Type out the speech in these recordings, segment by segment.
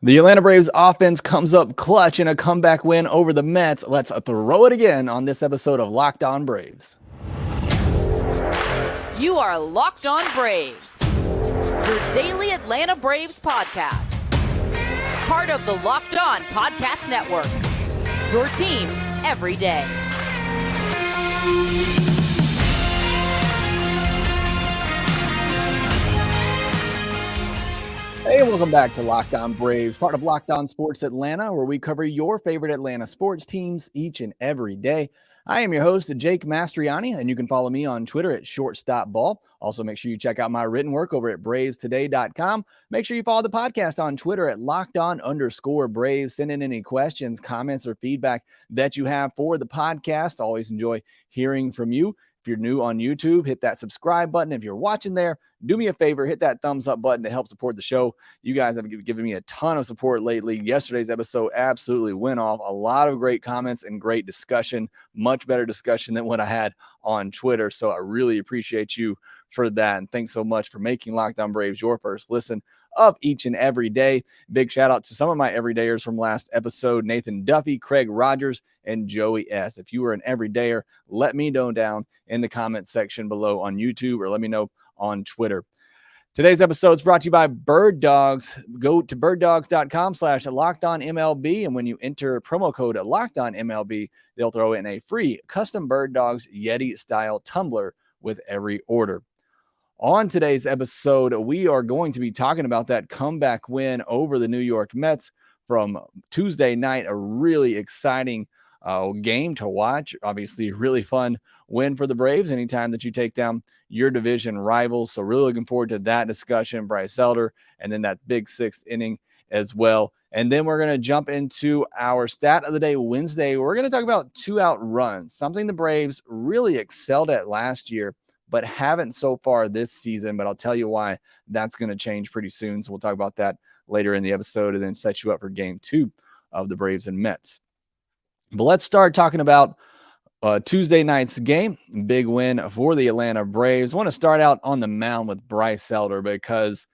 The Atlanta Braves offense comes up clutch in a comeback win over the Mets. Let's throw it again on this episode of Locked On Braves. You are Locked On Braves, your daily Atlanta Braves podcast. Part of the Locked On Podcast Network, your team every day. Hey, welcome back to Locked On Braves, part of Locked On Sports Atlanta, where we cover your favorite Atlanta sports teams each and every day. I am your host, Jake Mastriani, and you can follow me on Twitter at ShortstopBall. Also, make sure you check out my written work over at BravesToday.com. Make sure you follow the podcast on Twitter at LockedOn_Braves. Send in any questions, comments, or feedback that you have for the podcast. Always enjoy hearing from you. If you're new on YouTube, hit that subscribe button. If you're watching there, do me a favor, hit that thumbs up button to help support the show. You guys have given me a ton of support lately. Yesterday's episode absolutely went off. A lot of great comments and great discussion, much better discussion than what I had on Twitter. So I really appreciate you for that. And thanks so much for making Locked On Braves your first listen of each and every day. Big shout out to some of my everydayers from last episode, Nathan Duffy, Craig Rogers, and Joey S. If you were an everydayer, let me know down in the comments section below on YouTube, or let me know on Twitter. Today's episode is brought to you by Bird Dogs. Go to birddogs.com/LockedOnMLB, and when you enter promo code LockedOnMLB, they'll throw in a free custom Bird Dogs Yeti-style tumbler with every order. On today's episode, we are going to be talking about that comeback win over the New York Mets from Tuesday night, a really exciting game to watch. Obviously, really fun win for the Braves anytime that you take down your division rivals. So really looking forward to that discussion, Bryce Elder, and then that big sixth inning as well. And then we're going to jump into our stat of the day Wednesday. We're going to talk about 2-out runs, something the Braves really excelled at last year, but haven't so far this season. But I'll tell you why that's going to change pretty soon. So we'll talk about that later in the episode and then set you up for game 2 of the Braves and Mets. But let's start talking about Tuesday night's game. Big win for the Atlanta Braves. I want to start out on the mound with Bryce Elder because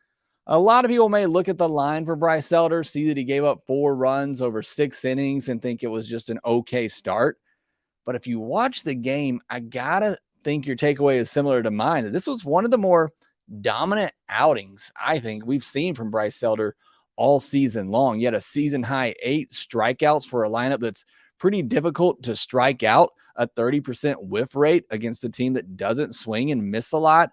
a lot of people may look at the line for Bryce Elder, see that he gave up 4 runs over 6 innings and think it was just an okay start. But if you watch the game, I got to think your takeaway is similar to mine, that this was one of the more dominant outings I think we've seen from Bryce Elder all season long. He had a season high 8 strikeouts for a lineup that's pretty difficult to strike out, a 30% whiff rate against a team that doesn't swing and miss a lot.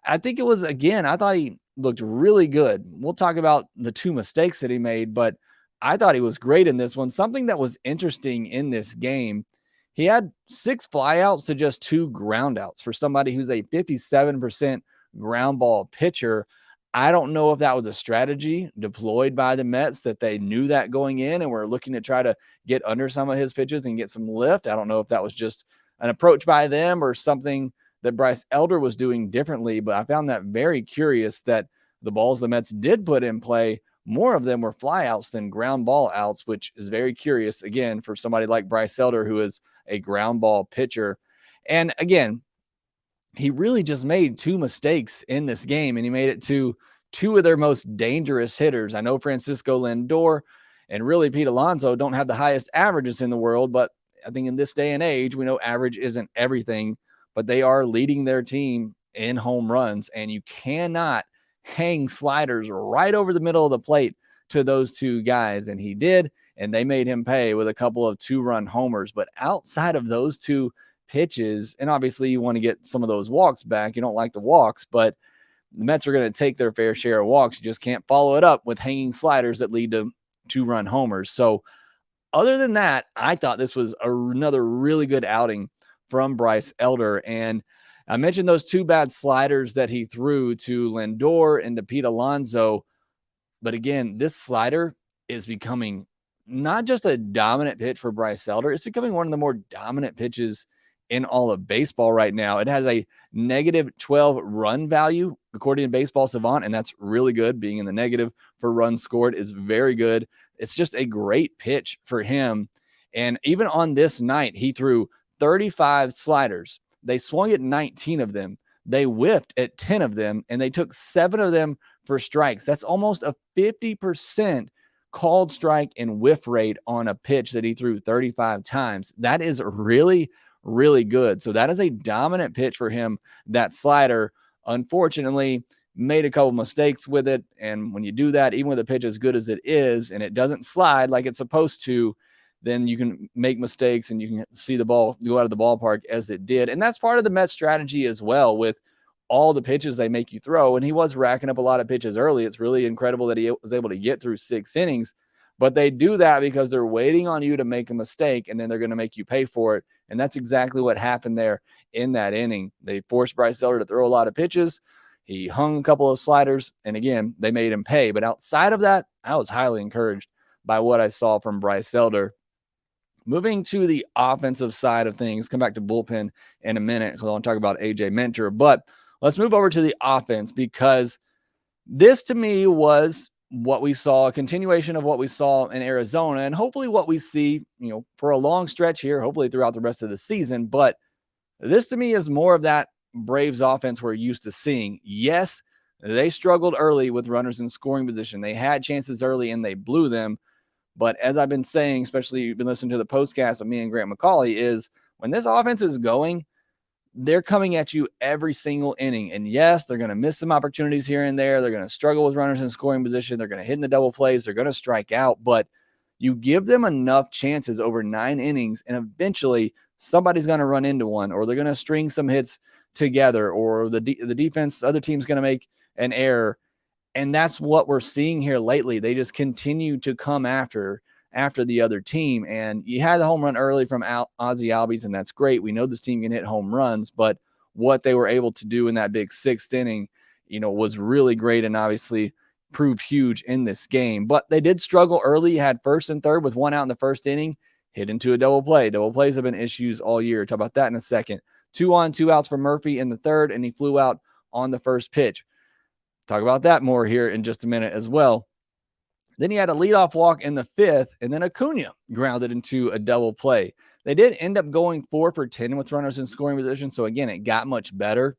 I think it was, again, I thought he looked really good. We'll talk about the 2 mistakes that he made, but I thought he was great in this one. Something that was interesting in this game, he had 6 flyouts to just 2 groundouts for somebody who's a 57% ground ball pitcher. I don't know if that was a strategy deployed by the Mets, that they knew that going in and were looking to try to get under some of his pitches and get some lift. I don't know if that was just an approach by them or something that Bryce Elder was doing differently, but I found that very curious that the balls the Mets did put in play, more of them were flyouts than ground ball outs, which is very curious, again, for somebody like Bryce Elder, who is a ground ball pitcher. And again, he really just made 2 mistakes in this game, and he made it to 2 of their most dangerous hitters. I know Francisco Lindor and really Pete Alonso don't have the highest averages in the world, but I think in this day and age, we know average isn't everything, but they are leading their team in home runs, and you cannot hang sliders right over the middle of the plate to those 2 guys, and he did, and they made him pay with a couple of 2-run homers. But outside of those 2 pitches, and obviously you want to get some of those walks back. You don't like the walks, but the Mets are going to take their fair share of walks. You just can't follow it up with hanging sliders that lead to 2-run homers. So other than that, I thought this was another really good outing from Bryce Elder. And I mentioned those 2 bad sliders that he threw to Lindor and to Pete Alonso. But again, this slider is becoming not just a dominant pitch for Bryce Elder, it's becoming one of the more dominant pitches in all of baseball right now. It has a negative 12 run value, according to Baseball Savant, and that's really good. Being in the negative for runs scored is very good. It's just a great pitch for him. And even on this night, he threw 35 sliders. They swung at 19 of them. They whiffed at 10 of them, and they took 7 of them for strikes. That's almost a 50% called strike and whiff rate on a pitch that he threw 35 times. That is really, really good. So that is a dominant pitch for him. That slider, unfortunately, made a couple mistakes with it. And when you do that, even with a pitch as good as it is, and it doesn't slide like it's supposed to, then you can make mistakes and you can see the ball go out of the ballpark as it did. And that's part of the Mets strategy as well, with all the pitches they make you throw. And he was racking up a lot of pitches early. It's really incredible that he was able to get through 6 innings. But they do that because they're waiting on you to make a mistake, and then they're going to make you pay for it. And that's exactly what happened there in that inning. They forced Bryce Elder to throw a lot of pitches. He hung a couple of sliders, and again, they made him pay. But outside of that, I was highly encouraged by what I saw from Bryce Elder. Moving to the offensive side of things, come back to bullpen in a minute because I want to talk about AJ Minter. But let's move over to the offense, because this to me was what we saw, a continuation of what we saw in Arizona, and hopefully what we see, for a long stretch here, hopefully throughout the rest of the season. But this to me is more of that Braves offense we're used to seeing. Yes, they struggled early with runners in scoring position. They had chances early and they blew them. But as I've been saying, especially you've been listening to the postcast with me and Grant McCauley, is when this offense is going, they're coming at you every single inning. And yes, they're going to miss some opportunities here and there. They're going to struggle with runners in scoring position. They're going to hit in the double plays. They're going to strike out. But you give them enough chances over 9 innings, and eventually somebody's going to run into one, or they're going to string some hits together, or the defense, other team's going to make an error. And that's what we're seeing here lately. They just continue to come after the other team. And you had the home run early from Ozzie Albies, and that's great. We know this team can hit home runs, but what they were able to do in that big 6th inning, was really great, and obviously proved huge in this game. But they did struggle early. You had 1st and 3rd with 1 out in the 1st inning, hit into a double play. Double plays have been issues all year. Talk about that in a second. 2 on, 2 outs for Murphy in the 3rd, and he flew out on the 1st pitch. Talk about that more here in just a minute as well. Then he had a leadoff walk in the 5th, and then Acuna grounded into a double play. They did end up going 4 for 10 with runners in scoring position. So again, it got much better,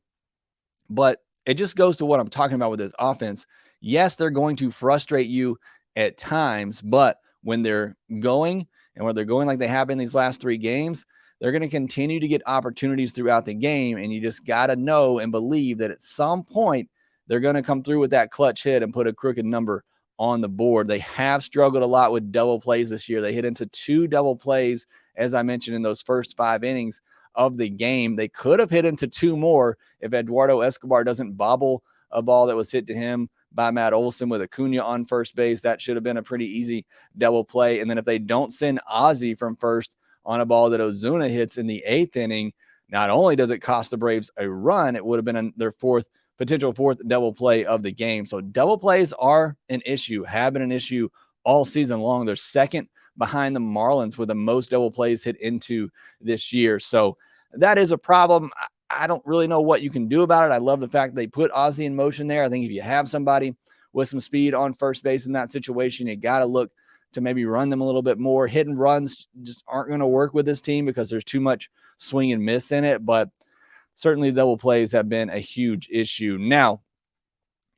but it just goes to what I'm talking about with this offense. Yes, they're going to frustrate you at times, but when they're going, and when they're going like they have in these last 3 games, they're going to continue to get opportunities throughout the game. And you just got to know and believe that at some point they're going to come through with that clutch hit and put a crooked number on the board. They have struggled a lot with double plays this year. They hit into 2 double plays, as I mentioned, in those first 5 innings of the game. They could have hit into 2 more if Eduardo Escobar doesn't bobble a ball that was hit to him by Matt Olson with Acuna on first base. That should have been a pretty easy double play. And then if they don't send Ozzie from first on a ball that Ozuna hits in the 8th inning, not only does it cost the Braves a run, it would have been their potential 4th double play of the game. So double plays are an issue, have been an issue all season long. They're 2nd behind the Marlins with the most double plays hit into this year. So that is a problem. I don't really know what you can do about it. I love the fact they put Ozzie in motion there. I think if you have somebody with some speed on first base in that situation, you got to look to maybe run them a little bit more. Hit and runs just aren't going to work with this team because there's too much swing and miss in it. But certainly double plays have been a huge issue. Now,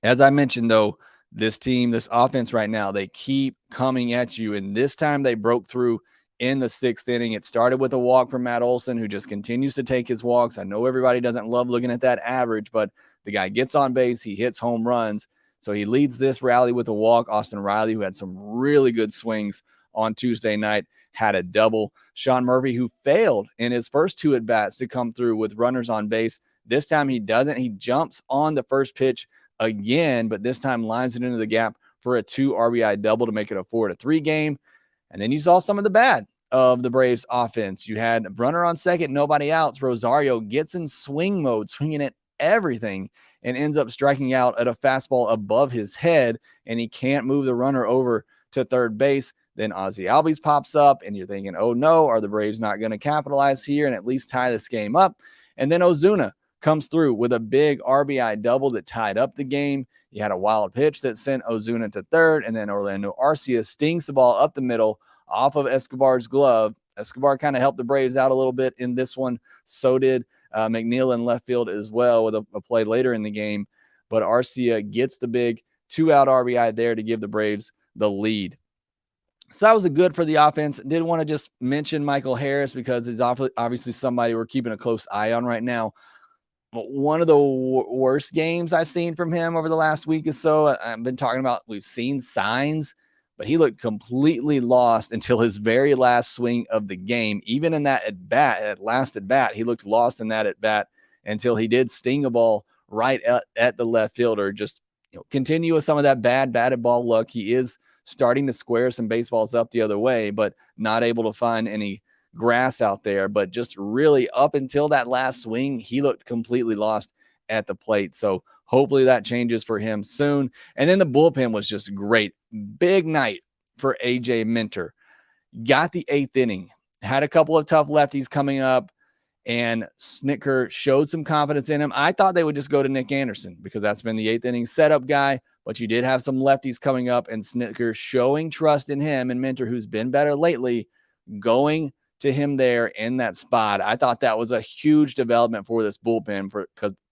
as I mentioned, though, this team, this offense right now, they keep coming at you. And this time they broke through in the 6th inning. It started with a walk from Matt Olson, who just continues to take his walks. I know everybody doesn't love looking at that average, but the guy gets on base. He hits home runs. So he leads this rally with a walk. Austin Riley, who had some really good swings on Tuesday night, had a double. Sean Murphy, who failed in his first 2 at-bats to come through with runners on base. This time he doesn't. He jumps on the first pitch again, but this time lines it into the gap for a 2 RBI double to make it a 4-3 game. And then you saw some of the bad of the Braves offense. You had a runner on second, nobody outs. Rosario gets in swing mode, swinging at everything, and ends up striking out at a fastball above his head, and he can't move the runner over to third base. Then Ozzie Albies pops up, and you're thinking, oh no, are the Braves not going to capitalize here and at least tie this game up? And then Ozuna comes through with a big RBI double that tied up the game. You had a wild pitch that sent Ozuna to third, and then Orlando Arcia stings the ball up the middle off of Escobar's glove. Escobar kind of helped the Braves out a little bit in this one. So did McNeil in left field as well with a play later in the game. But Arcia gets the big 2-out RBI there to give the Braves the lead. So that was a good for the offense. Did want to just mention Michael Harris because he's obviously somebody we're keeping a close eye on right now. But one of the worst games I've seen from him over the last week or so, I've been talking about, we've seen signs, but he looked completely lost until his very last swing of the game. Even in that last at bat, he looked lost in that at bat until he did sting a ball right at the left fielder. Just continue with some of that bad batted ball luck. He is starting to square some baseballs up the other way, but not able to find any grass out there. But just really up until that last swing, he looked completely lost at the plate. So hopefully that changes for him soon. And then the bullpen was just great. Big night for AJ Minter. Got the 8th inning. Had a couple of tough lefties coming up, and Snitker showed some confidence in him. I thought they would just go to Nick Anderson because that's been the 8th inning setup guy, but you did have some lefties coming up, and Snitker showing trust in him, and Minter, who's been better lately, going to him there in that spot. I thought that was a huge development for this bullpen.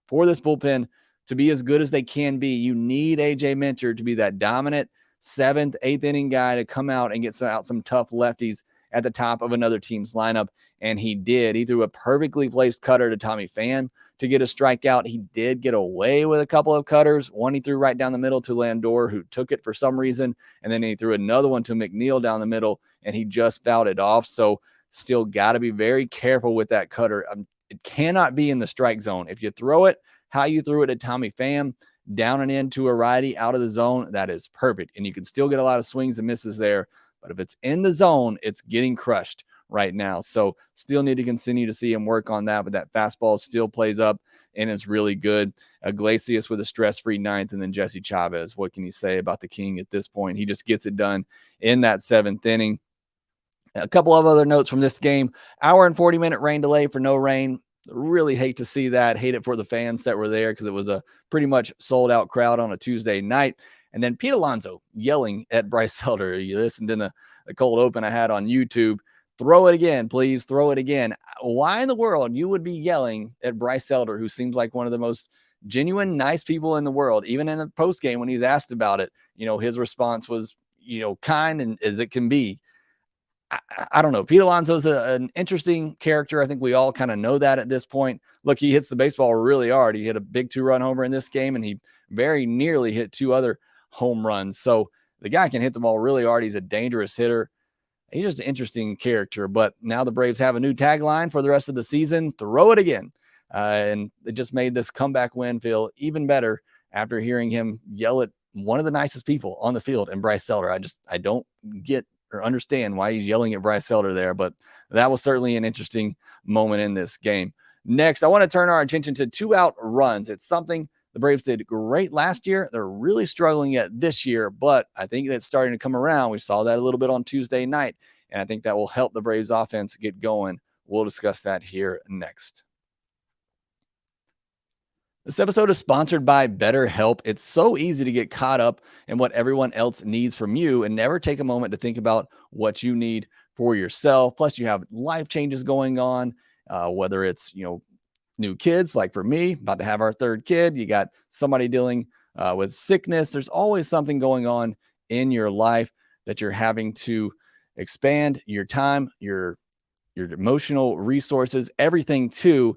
For this bullpen to be as good as they can be, you need AJ Minter to be that dominant 7th, 8th inning guy to come out and get some tough lefties at the top of another team's lineup. And he did. He threw a perfectly placed cutter to Tommy Pham to get a strikeout. He did get away with a couple of cutters. One he threw right down the middle to Lindor, who took it for some reason. And then he threw another one to McNeil down the middle, and he just fouled it off. So still got to be very careful with that cutter. It cannot be in the strike zone. If you throw it how you threw it at Tommy Pham, down and into a righty out of the zone, that is perfect. And you can still get a lot of swings and misses there. But if it's in the zone, it's getting crushed right now. So still need to continue to see him work on that. But that fastball still plays up and is really good. Iglesias with a stress-free 9th, and then Jesse Chavez. What can you say about the King at this point? He just gets it done in that 7th inning. A couple of other notes from this game. Hour and 40-minute rain delay for no rain. Really hate to see that. Hate it for the fans that were there because it was a pretty much sold-out crowd on a Tuesday night. And then Pete Alonso yelling at Bryce Elder. You listened in the cold open I had on YouTube. Throw it again, please. Throw it again. Why in the world you would be yelling at Bryce Elder, who seems like one of the most genuine, nice people in the world? Even in the post game when he's asked about it, his response was, kind and as it can be. I don't know. Pete Alonso's an interesting character. I think we all kind of know that at this point. Look, he hits the baseball really hard. He hit a big 2-run homer in this game, and he very nearly hit 2 other home runs. So the guy can hit the ball really hard. He's a dangerous hitter. He's just an interesting character. But now the Braves have a new tagline for the rest of the season: throw it again. And it just made this comeback win feel even better after hearing him yell at one of the nicest people on the field, and Bryce Elder. I don't get or understand why he's yelling at Bryce Elder there, but that was certainly an interesting moment in this game. Next, I want to turn our attention to 2-out runs. It's something the Braves did great last year. They're really struggling at this year, but I think that's starting to come around. We saw that a little bit on Tuesday night, and I think that will help the Braves offense get going. We'll discuss that here next. This episode is sponsored by BetterHelp. It's so easy to get caught up in what everyone else needs from you and never take a moment to think about what you need for yourself. Plus, you have life changes going on, whether it's, new kids, like for me, about to have our 3rd kid. You got somebody dealing with sickness. There's always something going on in your life that you're having to expand your time, your emotional resources, everything to.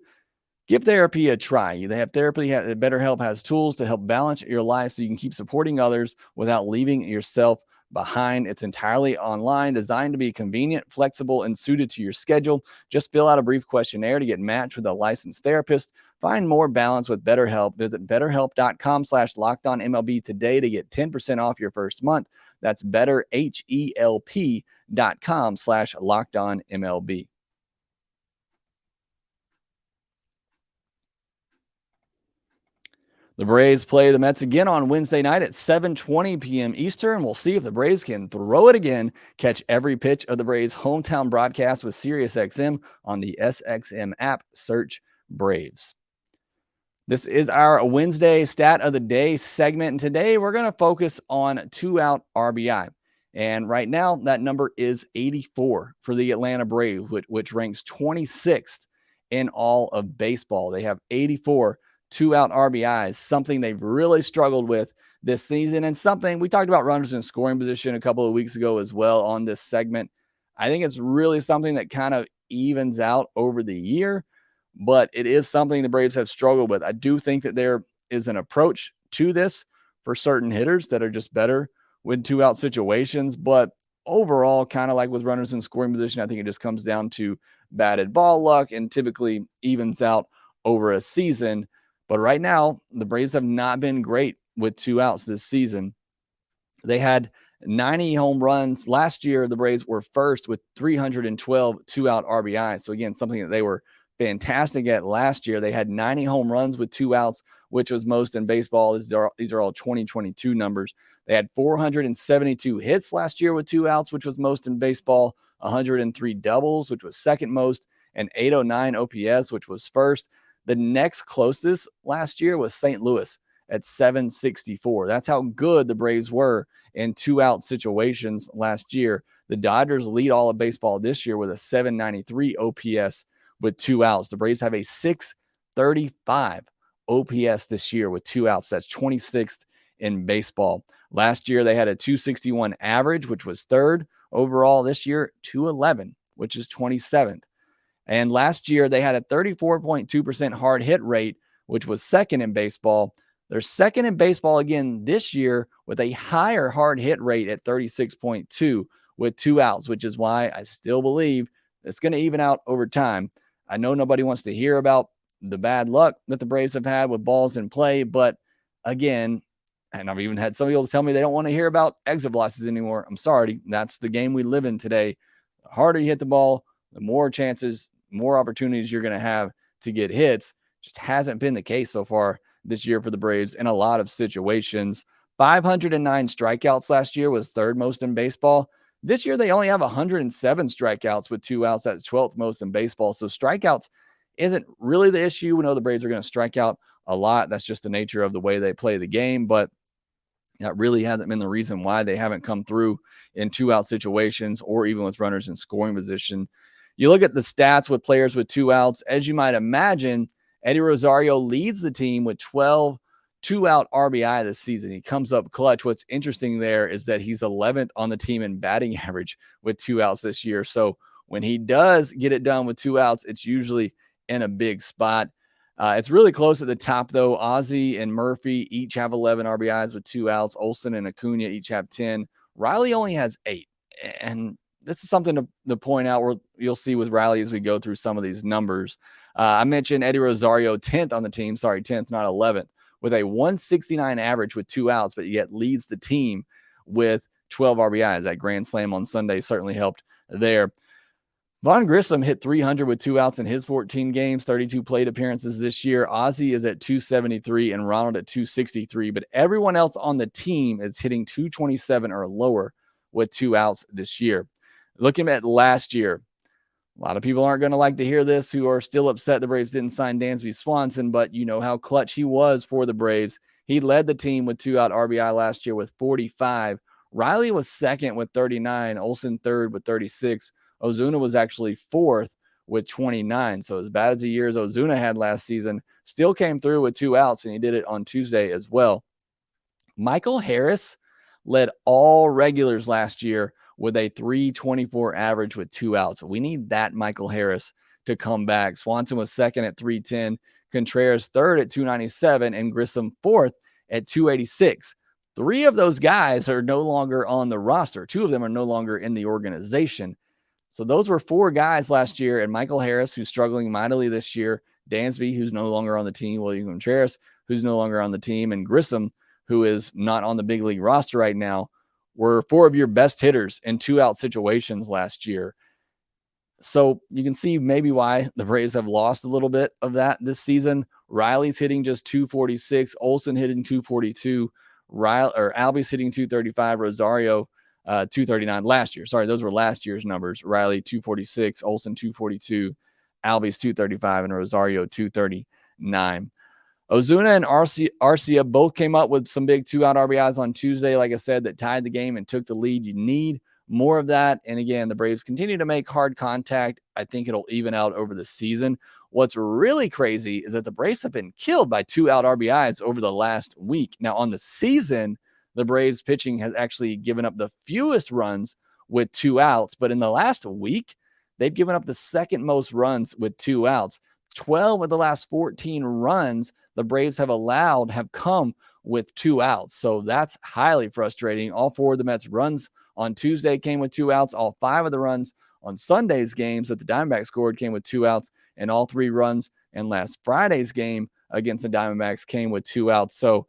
Give therapy a try. They have therapy. BetterHelp has tools to help balance your life so you can keep supporting others without leaving yourself behind. It's entirely online, designed to be convenient, flexible, and suited to your schedule. Just fill out a brief questionnaire to get matched with a licensed therapist. Find more balance with BetterHelp. Visit BetterHelp.com/LockedOnMLB today to get 10% off your first month. That's BetterHelp.com/LockedOnMLB. The Braves play the Mets again on Wednesday night at 7:20 p.m. Eastern. We'll see if the Braves can throw it again. Catch every pitch of the Braves' hometown broadcast with SiriusXM on the SXM app. Search Braves. This is our Wednesday Stat of the Day segment, and today we're going to focus on 2-out RBI. And right now, that number is 84 for the Atlanta Braves, which ranks 26th in all of baseball. They have 84 two-out RBIs, something they've really struggled with this season, and something we talked about runners in scoring position a couple of weeks ago as well on this segment. I think it's really something that kind of evens out over the year, but it is something the Braves have struggled with. I do think that there is an approach to this for certain hitters that are just better with two-out situations, but overall, kind of like with runners in scoring position, I think it just comes down to batted ball luck and typically evens out over a season. But right now, the Braves have not been great with two outs this season. They had 90 home runs. Last year, the Braves were first with 312 two-out RBIs. So again, something that they were fantastic at last year. They had 90 home runs with two outs, which was most in baseball. These are all 2022 numbers. They had 472 hits last year with two outs, which was most in baseball, 103 doubles, which was second most, and 809 OPS, which was first. The next closest last year was St. Louis at 764. That's how good the Braves were in two-out situations last year. The Dodgers lead all of baseball this year with a 793 OPS with two outs. The Braves have a 635 OPS this year with two outs. That's 26th in baseball. Last year, they had a 261 average, which was third. Overall, this year, 211, which is 27th. And last year, they had a 34.2% hard hit rate, which was second in baseball. They're second in baseball again this year with a higher hard hit rate at 36.2 with two outs, which is why I still believe it's going to even out over time. I know nobody wants to hear about the bad luck that the Braves have had with balls in play, but again, and I've even had some people tell me they don't want to hear about exit velocities anymore. I'm sorry. That's the game we live in today. The harder you hit the ball, the more chances, more opportunities you're going to have to get hits. Just hasn't been the case so far this year for the Braves in a lot of situations. 509 strikeouts last year was third most in baseball. This year, they only have 107 strikeouts with two outs. That's 12th most in baseball. So strikeouts isn't really the issue. We know the Braves are going to strike out a lot. That's just the nature of the way they play the game. But that really hasn't been the reason why they haven't come through in two-out situations or even with runners in scoring position. You look at the stats with players with two outs. As you might imagine, Eddie Rosario leads the team with 12 two-out RBI this season. He comes up clutch. What's interesting there is that he's 11th on the team in batting average with two outs this year. So when he does get it done with two outs, it's usually in a big spot. It's really close at the top, though. Ozzie and Murphy each have 11 RBIs with two outs. Olsen and Acuna each have 10. Riley only has 8. And this is something to point out where you'll see with Riley as we go through some of these numbers. I mentioned Eddie Rosario, 10th on the team. Sorry, 10th, not 11th, with a 169 average with two outs, but yet leads the team with 12 RBIs. That grand slam on Sunday certainly helped there. Vaughn Grissom hit 300 with two outs in his 14 games, 32 plate appearances this year. Ozzie is at 273 and Ronald at 263, but everyone else on the team is hitting 227 or lower with two outs this year. Looking at last year, a lot of people aren't going to like to hear this who are still upset the Braves didn't sign Dansby Swanson, but you know how clutch he was for the Braves. He led the team with two-out RBI last year with 45. Riley was second with 39. Olsen third with 36. Ozuna was actually fourth with 29. So as bad as the years Ozuna had last season, still came through with two outs, and he did it on Tuesday as well. Michael Harris led all regulars last year with a 324 average with two outs. We need that Michael Harris to come back. Swanson was second at 310, Contreras third at 297, and Grissom fourth at 286. 3 of those guys are no longer on the roster. 2 of them are no longer in the organization. So those were 4 guys last year, and Michael Harris, who's struggling mightily this year, Dansby, who's no longer on the team, William Contreras, who's no longer on the team, and Grissom, who is not on the big league roster right now, were 4 of your best hitters in two-out situations last year. So you can see maybe why the Braves have lost a little bit of that this season. Riley's hitting just 246, Olsen hitting 242, Albie's hitting 235, Rosario 239 last year. Sorry, those were last year's numbers. Riley 246, Olsen 242, Albie's 235, and Rosario 239. Ozuna and Arcia both came up with some big two-out RBIs on Tuesday, like I said, that tied the game and took the lead. You need more of that. And again, the Braves continue to make hard contact. I think it'll even out over the season. What's really crazy is that the Braves have been killed by 2-out RBIs over the last week. Now, on the season, the Braves pitching has actually given up the fewest runs with 2 outs, but in the last week, they've given up the second most runs with 2 outs. 12 of the last 14 runs the Braves have allowed have come with 2 outs. So that's highly frustrating. All 4 of the Mets runs on Tuesday came with 2 outs. All 5 of the runs on Sunday's games that the Diamondbacks scored came with 2 outs, and all 3 runs in last Friday's game against the Diamondbacks came with 2 outs. So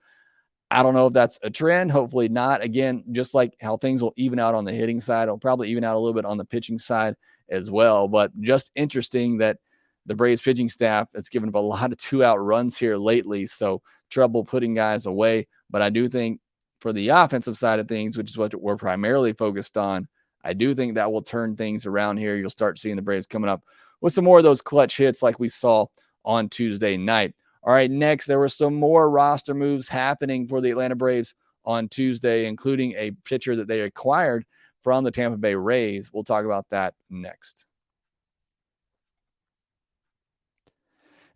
I don't know if that's a trend. Hopefully not. Again, just like how things will even out on the hitting side, it'll probably even out a little bit on the pitching side as well. But just interesting that the Braves pitching staff has given up a lot of 2-out runs here lately. So trouble putting guys away. But I do think for the offensive side of things, which is what we're primarily focused on, I do think that will turn things around here. You'll start seeing the Braves coming up with some more of those clutch hits like we saw on Tuesday night. All right, next, there were some more roster moves happening for the Atlanta Braves on Tuesday, including a pitcher that they acquired from the Tampa Bay Rays. We'll talk about that next.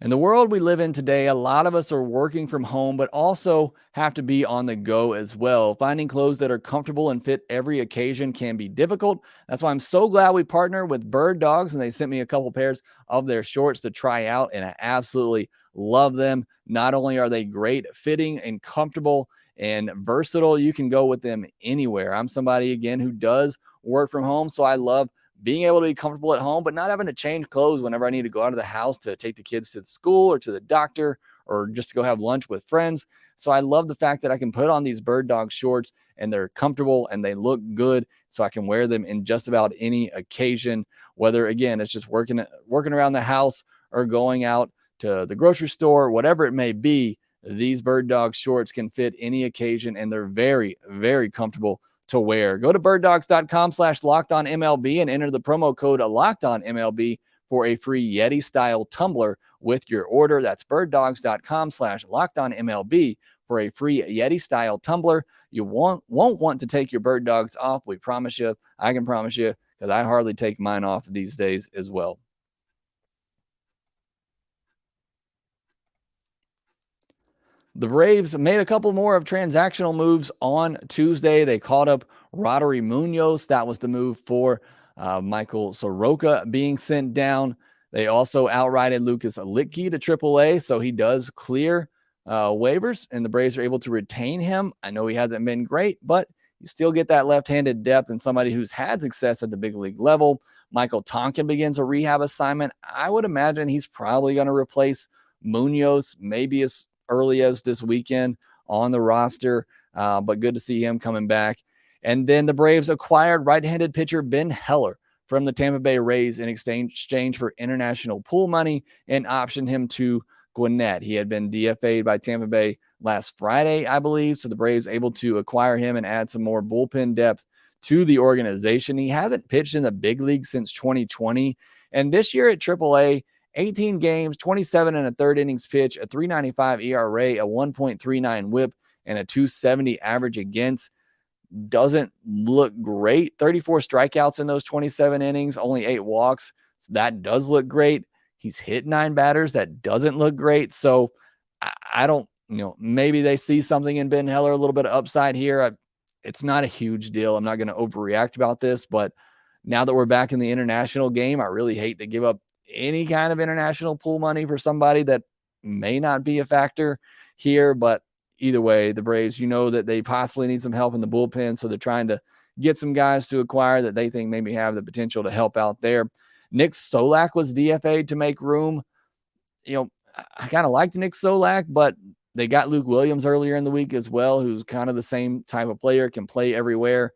In the world we live in today, a lot of us are working from home, but also have to be on the go as well. Finding clothes that are comfortable and fit every occasion can be difficult. That's why I'm so glad we partner with Bird Dogs, and they sent me a couple pairs of their shorts to try out, and I absolutely love them. Not only are they great fitting and comfortable and versatile, you can go with them anywhere. I'm somebody, again, who does work from home, so I love being able to be comfortable at home, but not having to change clothes whenever I need to go out of the house to take the kids to the school or to the doctor or just to go have lunch with friends. So I love the fact that I can put on these Bird Dog shorts and they're comfortable and they look good, so I can wear them in just about any occasion, whether, again, it's just working around the house or going out to the grocery store, whatever it may be. These Bird Dog shorts can fit any occasion, and they're very, very comfortable to wear. Go to birddogs.com/lockedonmlb and enter the promo code LOCKEDONMLB for a free Yeti style tumbler with your order. That's birddogs.com/lockedonmlb for a free Yeti style tumbler. You won't want to take your Bird Dogs off. We promise you. I can promise you, because I hardly take mine off these days as well. The Braves made a couple more of transactional moves on Tuesday. They called up Roddery Munoz. That was the move for Michael Soroka being sent down. They also outrighted Lucas Litke to AAA, so he does clear waivers, and the Braves are able to retain him. I know he hasn't been great, but you still get that left-handed depth and somebody who's had success at the big league level. Michael Tonkin begins a rehab assignment. I would imagine he's probably going to replace Munoz, maybe as early as this weekend on the roster, but good to see him coming back. And then the Braves acquired right-handed pitcher Ben Heller from the Tampa Bay Rays in exchange for international pool money and optioned him to Gwinnett. He had been DFA'd by Tampa Bay last Friday, I believe, so the Braves able to acquire him and add some more bullpen depth to the organization. He hasn't pitched in the big league since 2020, and this year at AAA, 18 games, 27 and a third innings pitch, a 3.95 ERA, a 1.39 whip, and a 270 average against. Doesn't look great. 34 strikeouts in those 27 innings, only 8 walks. So that does look great. He's hit 9 batters. That doesn't look great. So I don't, maybe they see something in Ben Heller, a little bit of upside here. It's not a huge deal. I'm not going to overreact about this, but now that we're back in the international game, I really hate to give up any kind of international pool money for somebody that may not be a factor here. But either way, the Braves, that they possibly need some help in the bullpen, so they're trying to get some guys to acquire that they think maybe have the potential to help out there. Nick Solak was DFA'd to make room. I kind of liked Nick Solak, but they got Luke Williams earlier in the week as well, who's kind of the same type of player, can play everywhere.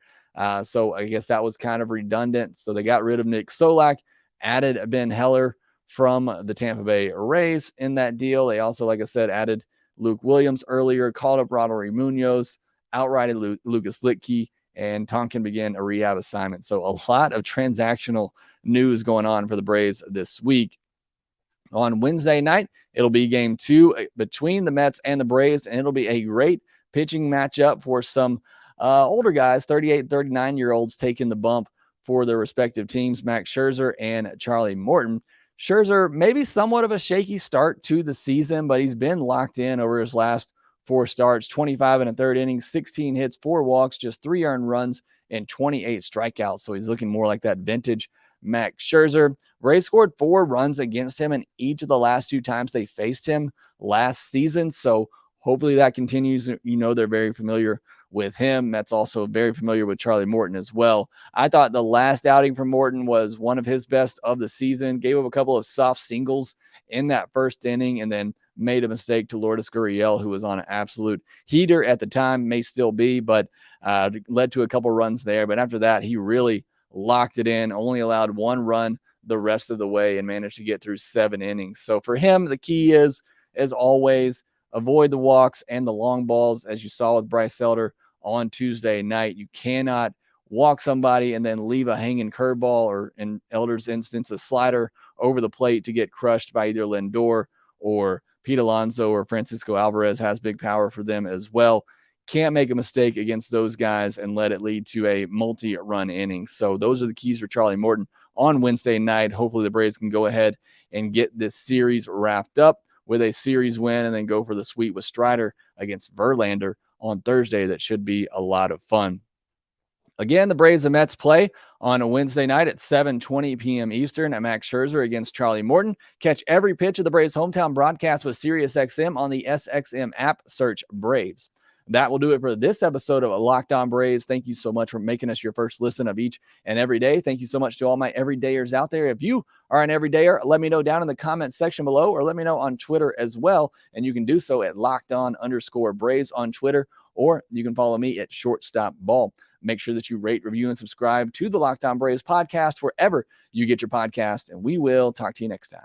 So I guess that was kind of redundant. So they got rid of Nick Solak, added Ben Heller from the Tampa Bay Rays in that deal. They also, like I said, added Luke Williams earlier, called up Roddery Munoz, outrighted Lucas Litke, and Tonkin began a rehab assignment. So a lot of transactional news going on for the Braves this week. On Wednesday night, it'll be game 2 between the Mets and the Braves, and it'll be a great pitching matchup for some older guys, 38, 39-year-olds taking the bump for their respective teams, Max Scherzer and Charlie Morton. Scherzer, maybe somewhat of a shaky start to the season, but he's been locked in over his last 4 starts, 25 and a third innings, 16 hits, 4 walks, just 3 earned runs, and 28 strikeouts. So he's looking more like that vintage Max Scherzer. Rays scored 4 runs against him in each of the last 2 times they faced him last season. So hopefully that continues. They're very familiar with him. That's also very familiar with Charlie Morton as well. I thought the last outing from Morton was one of his best of the season. Gave up a couple of soft singles in that first inning and then made a mistake to Lourdes Gurriel, who was on an absolute heater at the time, may still be, but led to a couple runs there. But after that, he really locked it in, only allowed 1 run the rest of the way and managed to get through 7 innings. So for him, the key is, as always, avoid the walks and the long balls, as you saw with Bryce Elder on Tuesday night. You cannot walk somebody and then leave a hanging curveball, or in Elder's instance, a slider over the plate to get crushed by either Lindor or Pete Alonso, or Francisco Alvarez has big power for them as well. Can't make a mistake against those guys and let it lead to a multi-run inning. So those are the keys for Charlie Morton on Wednesday night. Hopefully the Braves can go ahead and get this series wrapped up with a series win and then go for the sweep with Strider against Verlander on Thursday. That should be a lot of fun. Again, the Braves and Mets play on a Wednesday night at 7:20 p.m. Eastern at Max Scherzer against Charlie Morton. Catch every pitch of the Braves hometown broadcast with SiriusXM on the SXM app. Search Braves. That will do it for this episode of Locked On Braves. Thank you so much for making us your first listen of each and every day. Thank you so much to all my everydayers out there. If you are an everydayer, let me know down in the comments section below, or let me know on Twitter as well. And you can do so at LockedOn_Braves on Twitter, or you can follow me at ShortstopBall. Make sure that you rate, review, and subscribe to the Locked On Braves podcast wherever you get your podcast, and we will talk to you next time.